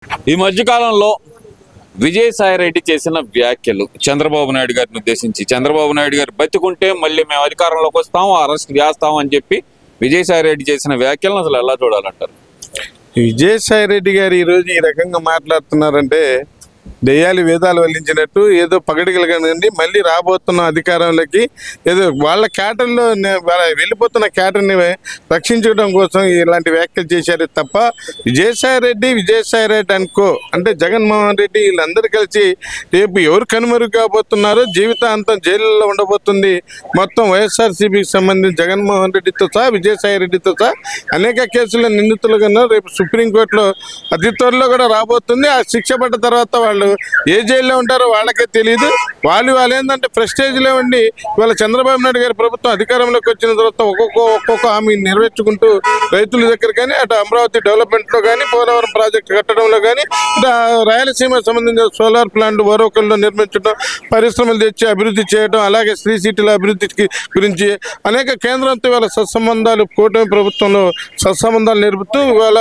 ఈ మధ్యకాలంలో విజయసాయిరెడ్డి చేసిన వ్యాఖ్యలు చంద్రబాబు నాయుడు గారిని ఉద్దేశించి, చంద్రబాబు నాయుడు గారు బతికుంటే మళ్ళీ మేము అధికారంలోకి వస్తాం, అరెస్ట్ చేస్తాం అని చెప్పి విజయసాయిరెడ్డి చేసిన వ్యాఖ్యలను అసలు ఎలా చూడాలంటారు? విజయసాయిరెడ్డి గారు ఈరోజు ఈ రకంగా మాట్లాడుతున్నారంటే దెయ్యాలు వేదాలు వల్లించినట్టు ఏదో పగడికలు కానీ మళ్ళీ రాబోతున్న అధికారంలోకి ఏదో వాళ్ళ క్యాటర్లో వెళ్ళిపోతున్న క్యాటర్ని రక్షించడం కోసం ఇలాంటి వ్యాఖ్యలు చేశారు తప్ప విజయసాయిరెడ్డి అనుకో అంటే జగన్మోహన్ రెడ్డి వీళ్ళందరూ కలిసి రేపు ఎవరు కనుమరుగు కాబోతున్నారో జీవితాంతం జైలులో ఉండబోతుంది మొత్తం వైఎస్ఆర్సీపీకి సంబంధించి జగన్మోహన్ రెడ్డితో సహా విజయసాయిరెడ్డితో సహా అనేక కేసుల్లో నిందితులుగా రేపు సుప్రీంకోర్టులో అతి త్వరలో కూడా రాబోతుంది. ఆ శిక్ష పడ్డ తర్వాత వాళ్ళు ఏ జైల్లో ఉంటారో వాళ్ళకే తెలియదు. వాళ్ళు ఏంటంటే ప్రెస్టేజ్లో ఉండి ఇవాళ చంద్రబాబు నాయుడు గారి ప్రభుత్వం అధికారంలోకి వచ్చిన తర్వాత ఒక్కొక్క హామీని నెరవేర్చుకుంటూ రైతుల దగ్గర కానీ అటు అమరావతి డెవలప్మెంట్లో కానీ పోలవరం ప్రాజెక్టు కట్టడంలో కానీ ఇటు రాయలసీమకు సంబంధించిన సోలార్ ప్లాంట్ ఓరోకల్లో నిర్మించడం, పరిశ్రమలు తెచ్చి అభివృద్ధి చేయడం, అలాగే శ్రీ సిటీల అభివృద్ధి గురించి అనేక కేంద్రంతో ఇవాళ సత్సంబంధాలు కూటమి ప్రభుత్వంలో సత్సంబంధాలు నేర్పుతూ ఇవాళ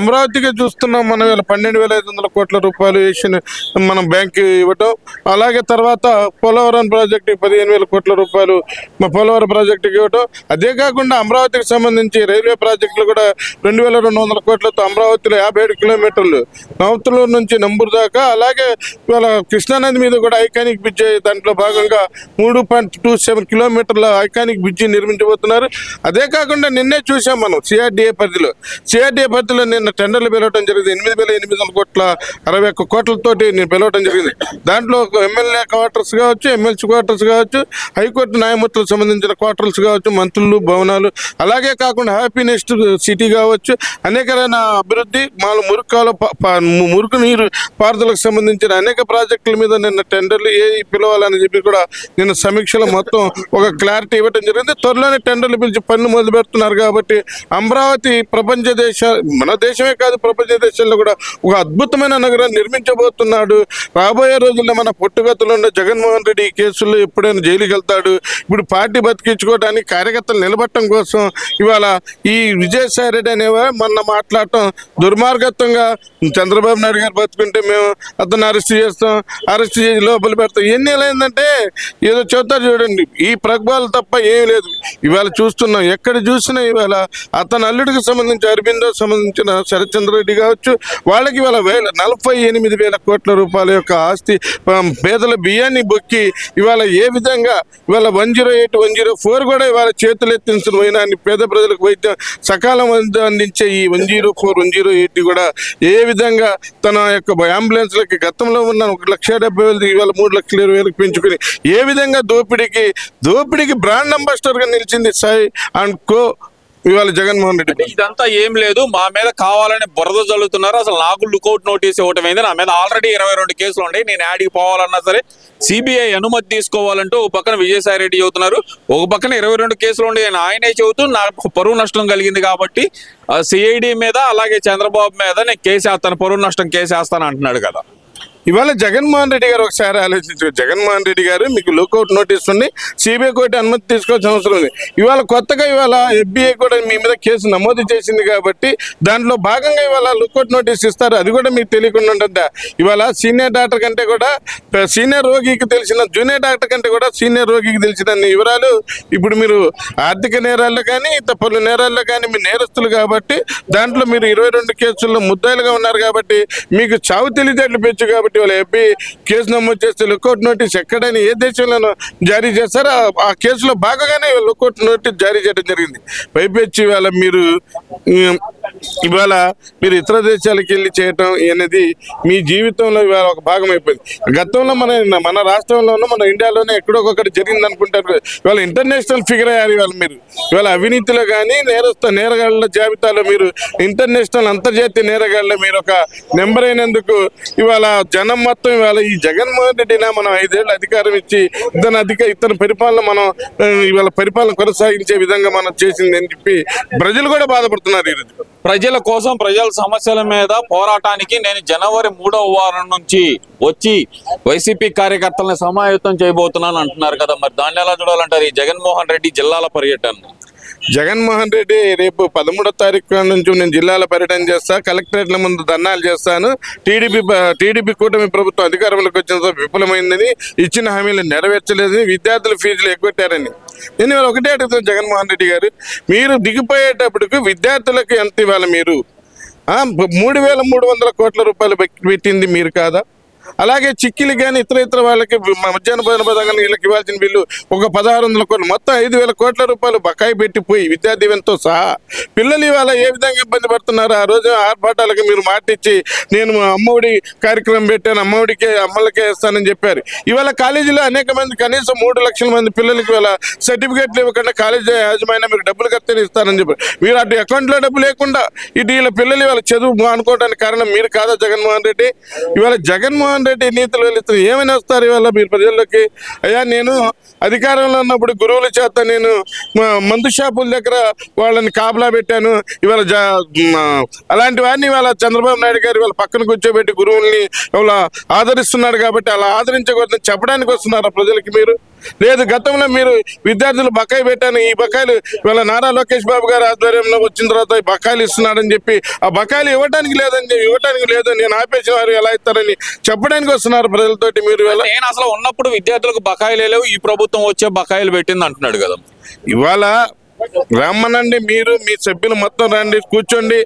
అమరావతిగా చూస్తున్నాం. మనం ఇవాళ 12,500 కోట్ల రూపాయలు ఏషియన్ మనం బ్యాంకు ఇవ్వటం, అలాగే తర్వాత పోలవరం ప్రాజెక్టు 15,000 కోట్ల రూపాయలు మా పోలవరం ప్రాజెక్టుకి ఇవ్వటం, అదే కాకుండా అమరావతికి సంబంధించి రైల్వే ప్రాజెక్టులు కూడా 2,200 కోట్లతో అమరావతిలో 57 కిలోమీటర్లు నవతలూరు నుంచి నంబూరు దాకా, అలాగే ఇవాళ కృష్ణానది మీద కూడా ఐకానిక్ బ్రిడ్జ్ దాంట్లో భాగంగా 3.27 కిలోమీటర్ల ఐకానిక్ బ్రిడ్జి నిర్మించబోతున్నారు. అదే కాకుండా నిన్నే చూసాం మనం సిఆర్డీఏ పరిధిలో నిన్న టెండర్లు పిలవటం జరిగింది. 8,861 కోట్లతోటి నేను పిలవటం జరిగింది. దాంట్లో ఎమ్మెల్యే క్వార్టర్స్ కావచ్చు, ఎమ్మెల్సీ క్వార్టర్స్ కావచ్చు, హైకోర్టు న్యాయమూర్తులకు సంబంధించిన క్వార్టర్స్ కావచ్చు, మంత్రులు భవనాలు, అలాగే కాకుండా హ్యాపీనెస్ట్ సిటీ కావచ్చు, అనేకమైన అభివృద్ధి మురుకు నీరు పారుదలకు సంబంధించిన అనేక ప్రాజెక్టుల మీద నిన్న టెండర్లు పిలవాలని చెప్పి కూడా నిన్న సమీక్షలో మొత్తం ఒక క్లారిటీ ఇవ్వడం జరిగింది. త్వరలోనే టెండర్లు పిలిచి పనులు మొదలు పెడుతున్నారు. కాబట్టి అమరావతి మన దేశమే కాదు ప్రపంచ దేశాల్లో కూడా ఒక అద్భుతమైన నగరాన్ని నిర్మించబోతున్నాడు. రాబోయే రోజుల్లో మన పుట్టుగతులు ఉన్న జగన్మోహన్ రెడ్డి ఈ కేసుల్లో ఎప్పుడైనా జైలుకి వెళ్తాడు. ఇప్పుడు పార్టీ బతికించుకోవడానికి కార్యకర్తలు నిలబట్టడం కోసం ఇవాళ ఈ విజయసాయిరెడ్డి అనేవా మొన్న మాట్లాడటం దుర్మార్గత్వంగా చంద్రబాబు నాయుడు గారు బతుకుంటే మేము అతను అరెస్ట్ చేసి లోపల పెడతాం. ఎన్ని ఏంటంటే ఏదో చెబుతారు చూడండి, ఈ ప్రగబాలు తప్ప ఏమీ లేదు. ఇవాళ చూస్తున్నాం, ఎక్కడ చూసినా ఇవాళ అతని అల్లుడికి సంబంధించి అరబిందో సంబంధించిన శరత్చంద్ర రెడ్డి కావచ్చు, వాళ్ళకి ఇవాళ 48,000 కోట్ల రూపాయల యొక్క ఆస్తి పేదల బియ్యాన్ని బొక్కి ఇవాళ ఏ విధంగా ఇవాళ 108, 104 కూడా ఇవాళ చేతులు ఎత్తించిన వైనాన్ని పేద ప్రజలకు వైద్యం సకాలం అందించే ఈ 104, 108 కూడా ఏ విధంగా తన యొక్క అంబులెన్స్లకి గతంలో ఉన్న 1,70,000 ఇవాళ 3,20,000 పెంచుకుని ఏ విధంగా దోపిడీకి బ్రాండ్ అంబాసిడర్గా నిలిచింది సాయి అండ్ కో ఇవాళ జగన్మోహన్ రెడ్డి. ఇదంతా ఏం లేదు, మా మీద కావాలని బురద జల్లుతున్నారు. అసలు నాకు లుకౌట్ నోటీస్ ఇవ్వటమైంది. నా మీద ఆల్రెడీ 22 కేసులు ఉన్నాయి. నేను యాడికి పోవాలన్నా సరే సిబిఐ అనుమతి తీసుకోవాలంటూ ఒక పక్కన విజయసాయిరెడ్డి చెబుతున్నారు, ఒక పక్కన 22 కేసులు ఉండి ఆయనే చెబుతూ నాకు పరువు నష్టం కలిగింది కాబట్టి సిఐడి మీద అలాగే చంద్రబాబు మీద నేను కేసేస్తాను, పరువు నష్టం కేసేస్తాను అంటున్నాడు కదా. ఇవాళ జగన్మోహన్ రెడ్డి గారు ఒకసారి ఆలోచించారు. జగన్మోహన్ రెడ్డి గారు మీకు లుకౌట్ నోటీస్ ఉంది, సిబిఐ కోర్టు అనుమతి తీసుకోవాల్సిన అవసరం ఉంది. ఇవాళ కొత్తగా ఎఫ్బిఐ కూడా మీ మీద కేసు నమోదు చేసింది కాబట్టి దాంట్లో భాగంగా ఇవాళ లుకౌట్ నోటీస్ ఇస్తారు. అది కూడా మీకు తెలియకుండా ఉంటుందా? ఇవాళ సీనియర్ డాక్టర్ కంటే కూడా సీనియర్ రోగికి తెలిసిన జూనియర్ డాక్టర్ కంటే కూడా సీనియర్ రోగికి తెలిసిన వివరాలు ఇప్పుడు మీరు ఆర్థిక నేరాల్లో కానీ పలు నేరాల్లో కానీ మీరు నేరస్తులు కాబట్టి దాంట్లో మీరు 22 కేసుల్లో ముద్దాయిలుగా ఉన్నారు కాబట్టి మీకు చావు తెలియదేట్లు పెంచు కాబట్టి వాళ్ళ ఎఫ్బి కేసు నమోదు చేస్తే లుకౌట్ నోటీస్ ఎక్కడైనా ఏ దేశంలోనూ జారీ చేస్తారో ఆ కేసులో భాగంగానే లుకౌట్ నోటీస్ జారీ చేయడం జరిగింది. పైపెచ్చి ఇవాళ మీరు ఇతర దేశాలకు వెళ్ళి చేయటం అనేది మీ జీవితంలో ఇవాళ ఒక భాగం అయిపోయింది. గతంలో మన రాష్ట్రంలోనూ మన ఇండియాలోనే ఎక్కడొకటి జరిగింది అనుకుంటారు. ఇవాళ ఇంటర్నేషనల్ ఫిగర్ అయ్యారు. ఇవాళ అవినీతిలో కానీ నేరగాళ్ల జాబితాలో మీరు ఇంటర్నేషనల్ అంతర్జాతీయ నేరగాళ్ల మీరు ఒక నెంబర్ అయినందుకు ఇవాళ జనం మొత్తం ఇవాళ ఈ జగన్మోహన్ రెడ్డినా మనం 5 ఏళ్ళు అధికారం ఇచ్చి ఇతని పరిపాలన మనం ఇవాళ పరిపాలన కొనసాగించే విధంగా మనం చేసింది అని చెప్పి ప్రజలు కూడా బాధపడుతున్నారు. ఈరోజు ప్రజల కోసం, ప్రజల సమస్యల మీద పోరాటానికి నేను జనవరి 3వ వారం నుంచి వచ్చి వైసీపీ కార్యకర్తలను సమాయత్తం చేయబోతున్నాను అంటున్నారు కదా. మరి దాన్ని ఎలా చూడాలంటారు ఈ జగన్మోహన్ రెడ్డి జిల్లాల పర్యటన? జగన్మోహన్ రెడ్డి రేపు 13వ తారీఖు నుంచి నేను జిల్లాలో పర్యటన చేస్తా, కలెక్టరేట్ల ముందు ధర్నాలు చేస్తాను. టీడీపీ కూటమి ప్రభుత్వం అధికారంలోకి వచ్చిన తర్వాత విఫలమైందని, ఇచ్చిన హామీలు నెరవేర్చలేదని, విద్యార్థుల ఫీజులు ఎగ్గొట్టారని. నేను ఇవాళ ఒకటే అడుగుతాను జగన్మోహన్ రెడ్డి గారు, మీరు దిగిపోయేటప్పటికి విద్యార్థులకు ఎంత ఇవ్వాలి? మీరు 3,300 కోట్ల రూపాయలు పెట్టింది మీరు కాదా? అలాగే చిక్కిలు కానీ ఇతర వాళ్ళకి మధ్యాహ్న భోజన పథకం వీళ్ళకి ఇవ్వాల్సిన బిల్లు ఒక 1,600 కోట్లు, మొత్తం 5,000 కోట్ల రూపాయలు బకాయి పెట్టిపోయి విద్యా దీవెనతో సహా పిల్లలు ఇవాళ ఏ విధంగా ఇబ్బంది పడుతున్నారు? ఆ రోజు ఆర్భాటాలకు మీరు మాటిచ్చి నేను అమ్మఒడి కార్యక్రమం పెట్టాను, అమ్మలకే ఇస్తానని చెప్పారు. ఇవాళ కాలేజీలో అనేక మంది, కనీసం 3 లక్షల మంది పిల్లలకి ఇవాళ సర్టిఫికేట్లు ఇవ్వకుండా కాలేజీ యాజమాన్యం మీకు డబ్బులు కడితేనే ఇస్తానని చెప్పారు. మీరు అటు అకౌంట్లో డబ్బు లేకుండా ఇటు వీళ్ళ పిల్లలు ఇవాళ చదువు అనుకోవడానికి కారణం మీరు కాదా జగన్మోహన్ రెడ్డి? ఇవాళ జగన్మోహన్ రెడ్డి నీతులు వెళ్తారు ఏమైనా వస్తారు ఇవాళ మీరు ప్రజల్లోకి? అయ్యా నేను అధికారంలో ఉన్నప్పుడు గురువుల చేత నేను మందు షాపుల దగ్గర వాళ్ళని కాపలా పెట్టాను. ఇవాళ అలాంటి వారిని ఇవాళ చంద్రబాబు నాయుడు గారు ఇవాళ పక్కన కూర్చోబెట్టి గురువుల్ని ఇవాళ ఆదరిస్తున్నాడు కాబట్టి అలా ఆదరించకూడదని చెప్పడానికి వస్తున్నారా ప్రజలకి మీరు? లేదు, గతంలో మీరు విద్యార్థులు బకాయి పెట్టాను, ఈ బకాయిలు ఇవాళ నారా లోకేష్ బాబు గారు ఆధ్వర్యంలో వచ్చిన తర్వాత ఈ బకాయిలు ఇస్తున్నాడని చెప్పి ఆ బకాయిలు ఇవ్వడానికి లేదు నేను ఆపేసిన వారు ఎలా ఇస్తారని చెప్పడానికి వస్తున్నారు ప్రజలతోటి మీరు. నేను అసలు ఉన్నప్పుడు విద్యార్థులకు బకాయిలు లేవు, ఈ ప్రభుత్వం వచ్చే బకాయిలు పెట్టింది అంటున్నాడు కదా. ఇవాళ రమ్మనండి, మీరు మీ సభ్యులు మొత్తం రండి, కూర్చోండి.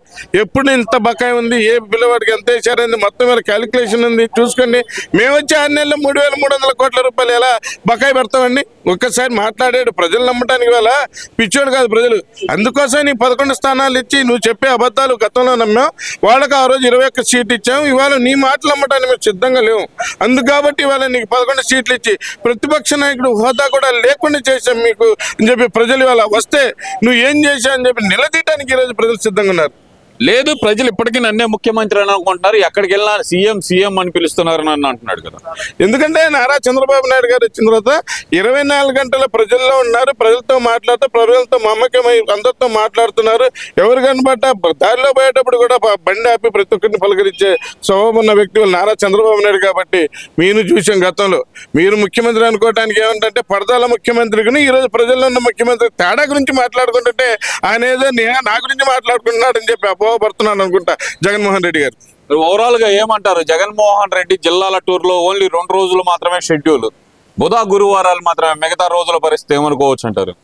ఎప్పుడు ఇంత బకాయి ఉంది, ఏ పిల్లవాడికి ఎంత వేసారైంది మొత్తం మీద క్యాలిక్యులేషన్ ఉంది, చూసుకోండి. మేము వచ్చి 6 నెలలు 3,300 కోట్ల రూపాయలు ఎలా బకాయి పెడతామండి? ఒక్కసారి మాట్లాడాడు, ప్రజలు నమ్మటానికి ఇవాళ పిచ్చోడు కాదు ప్రజలు. అందుకోసం నీ 11 స్థానాలు ఇచ్చి నువ్వు చెప్పే అబద్ధాలు గతంలో నమ్మాం. వాళ్ళకి ఆ రోజు 21 సీట్లు ఇచ్చాం. ఇవాళ నీ మాటలు నమ్మటానికి మేము సిద్ధంగా లేవు. అందుకు కాబట్టి ఇవాళ నీకు 11 సీట్లు ఇచ్చి ప్రతిపక్ష నాయకుడు హోదా కూడా లేకుండా చేశాం మీకు అని చెప్పి ప్రజలు ఇవాళ వస్తే నువ్వు ఏం చేశావు అని చెప్పి నిలదీయడానికి ఈరోజు ప్రజలు సిద్ధంగా ఉన్నారు. లేదు, ప్రజలు ఇప్పటికీ నన్నే ముఖ్యమంత్రి అని అనుకుంటున్నారు, ఎక్కడికి వెళ్ళినా సీఎం అని పిలుస్తున్నారు అని అంటున్నాడు కదా. ఎందుకంటే నారా చంద్రబాబు నాయుడు గారు వచ్చిన తర్వాత 24 గంటల ప్రజల్లో ఉన్నారు, ప్రజలతో మాట్లాడుతూ ప్రజలతో మమ్మకమై అందరితో మాట్లాడుతున్నారు. ఎవరు కనబడ్డా దారిలో పోయేటప్పుడు కూడా బండి ఆపి ప్రతి ఒక్కరిని పలకరించే స్వభావం ఉన్న వ్యక్తి నారా చంద్రబాబు నాయుడు. కాబట్టి మీరు చూసాం గతంలో మీరు ముఖ్యమంత్రి అనుకోవడానికి ఏమంటే పడతాల ముఖ్యమంత్రికి ఈరోజు ప్రజల్లో ఉన్న ముఖ్యమంత్రి తేడా గురించి మాట్లాడుకుంటుంటే ఆయన ఏదో నా గురించి మాట్లాడుకుంటున్నాడు అని చెప్పి పడుతున్నాను అనుకుంటా జగన్మోహన్ రెడ్డి గారు. ఓవరాల్ గా ఏమంటారు? జగన్మోహన్ రెడ్డి జిల్లాల టూర్ లో ఓన్లీ 2 రోజులు మాత్రమే షెడ్యూల్, బుధ గురువారాలు మాత్రమే, మిగతా రోజుల పరిస్థితి ఏమనుకోవచ్చు అంటారు?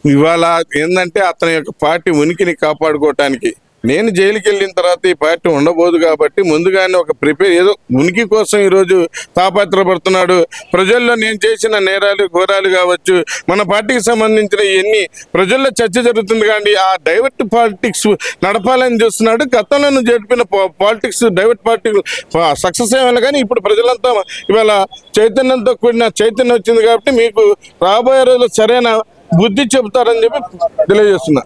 ఇవాళ ఏంటంటే అతని యొక్క పార్టీ ఉనికిని కాపాడుకోవటానికి నేను జైలుకి వెళ్ళిన తర్వాత ఈ పార్టీ ఉండబోదు కాబట్టి ముందుగానే ఒక ప్రిపేర్ ఏదో ఉనికి కోసం ఈరోజు తాపత్రపడుతున్నాడు. ప్రజల్లో నేను చేసిన నేరాలు ఘోరాలు కావచ్చు, మన పార్టీకి సంబంధించిన ఇవన్నీ ప్రజల్లో చర్చ జరుగుతుంది. కానీ ఆ డైవర్ట్ పాలిటిక్స్ నడపాలని చూస్తున్నాడు. గతంలో జరిపిన పాలిటిక్స్ డైవర్ట్ పాలిటిక్స్ సక్సెస్ అయ్యాలి. కానీ ఇప్పుడు ప్రజలంతా ఇవాళ చైతన్యంతో కూడిన చైతన్యం వచ్చింది కాబట్టి మీకు రాబోయే రోజులు సరైన బుద్ధి చెబుతారని చెప్పి తెలియజేస్తున్నా.